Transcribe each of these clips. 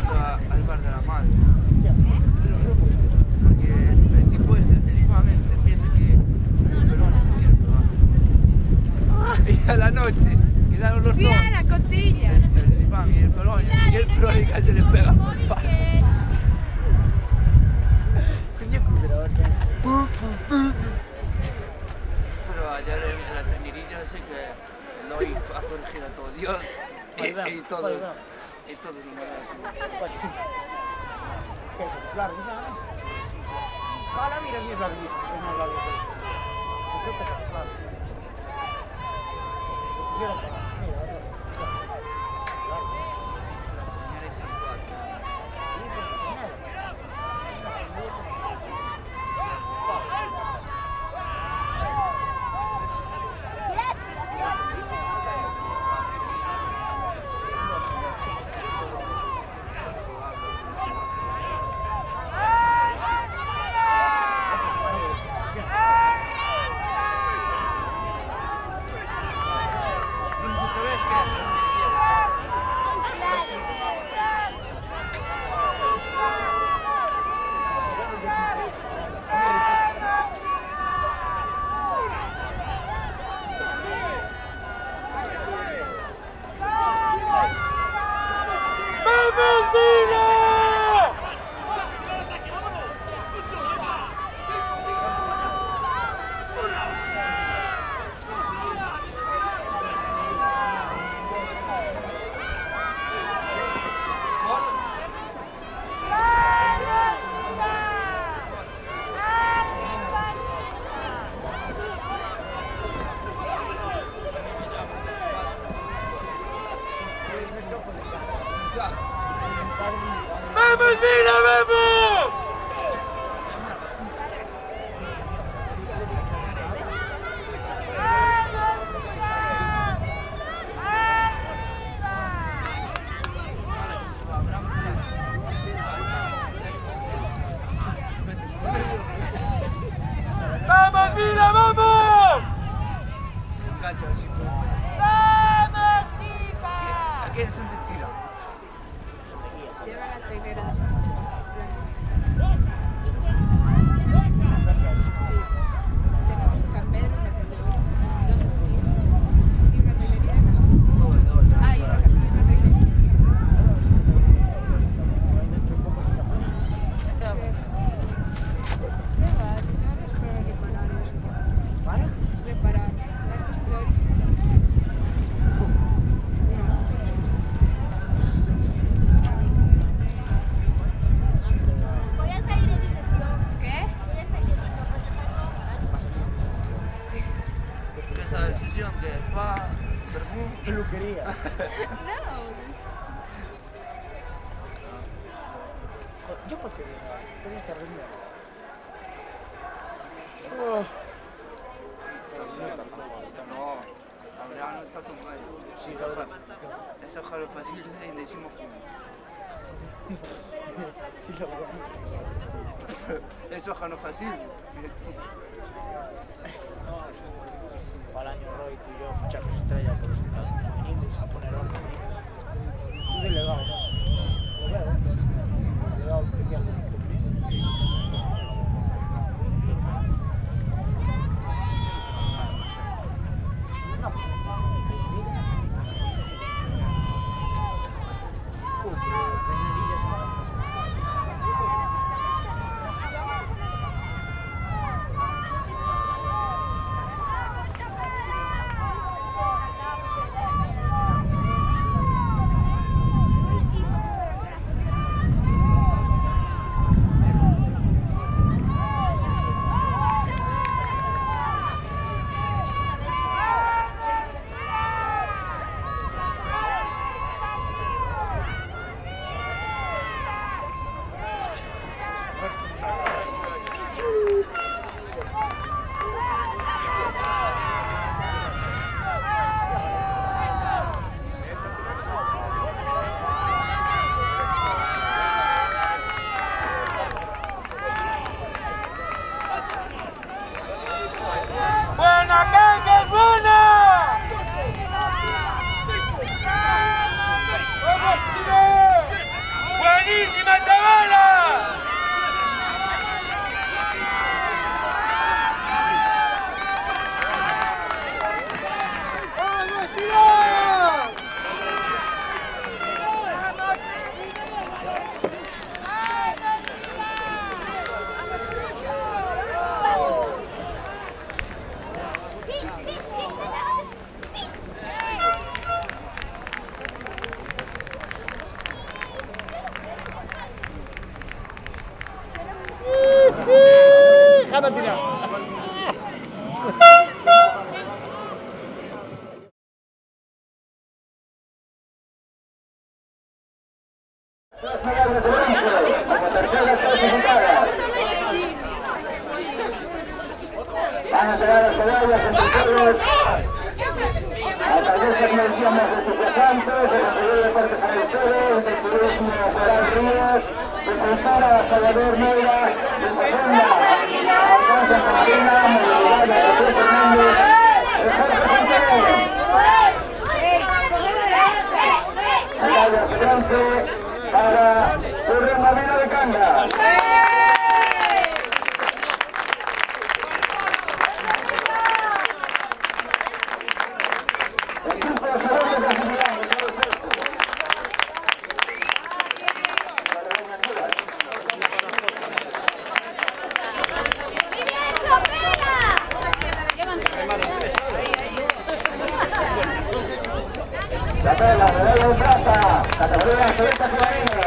yendo al bar de la madre. Porque el tipo ese, el imán este, piensa que el pelón no quiere probar. Y a la noche quedaron los Sí, dos. a la cotilla. El imán y el pelón y se les pega por el palo. Pero ayer en la tendinilla sé que lo iba a corregir a todo Dios y todo el mundo. ¿Qué es eso? ¿Largo? Ahora mira si es larguísimo, es más largo que esto. Yo creo que es largo. Lo pusieron para... Mira, largo. ¡Vamos, Vila, vamos! ¡Vamos, Vila, vamos! Engancha así tú. ¡Vamos, chicas! ¿A quién son de tiro? Lleva la trailera de San Sí. Tenemos San Pedro, Metedor, dos esquís y una trailería de Castillo. Ah, y una trailería de San ¿Qué va? Si son es para reparar eso. ¿Para? Reparar las cosas de origen. Voy a salir de tu sesión. ¿Qué? Voy a salir de tu ¿Qué es esa decisión? ¿Que es pa? ¿Vermú? Peluquería. No. Yo porque tengo esta reunión. No, Abraham no está con él. Sí, Esa hoja lo fácil y le hicimos fumo. Sí, lo veo. Esa hoja no es fácil. Para el año Roy, tú y yo, fichajes estrella por los mercados juveniles, a poner orden. Tú delegado, ¿no? Lo veo. Delegado especial de gato tirado. Van a llegar las medallas entre todos. Alcaldesa, como decíamos, de Tupiacantos, de la Seguridad de Deportes San Isidro, del Turismo Coral Ríos, de Cultura, Salvador Neira, de Segunda, Alfonso Camarina, Movilidad, de José Fernández, de Jorge Santiago. Medallas de bronce para Rubén Marino de Cangas. La medalla de plata, categoría 70 femenina.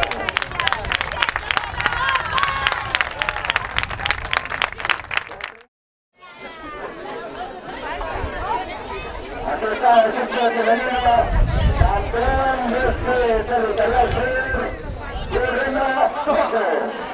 Aquí está el ciclo femenino, campeón de este territorial sur, Rubén Marino.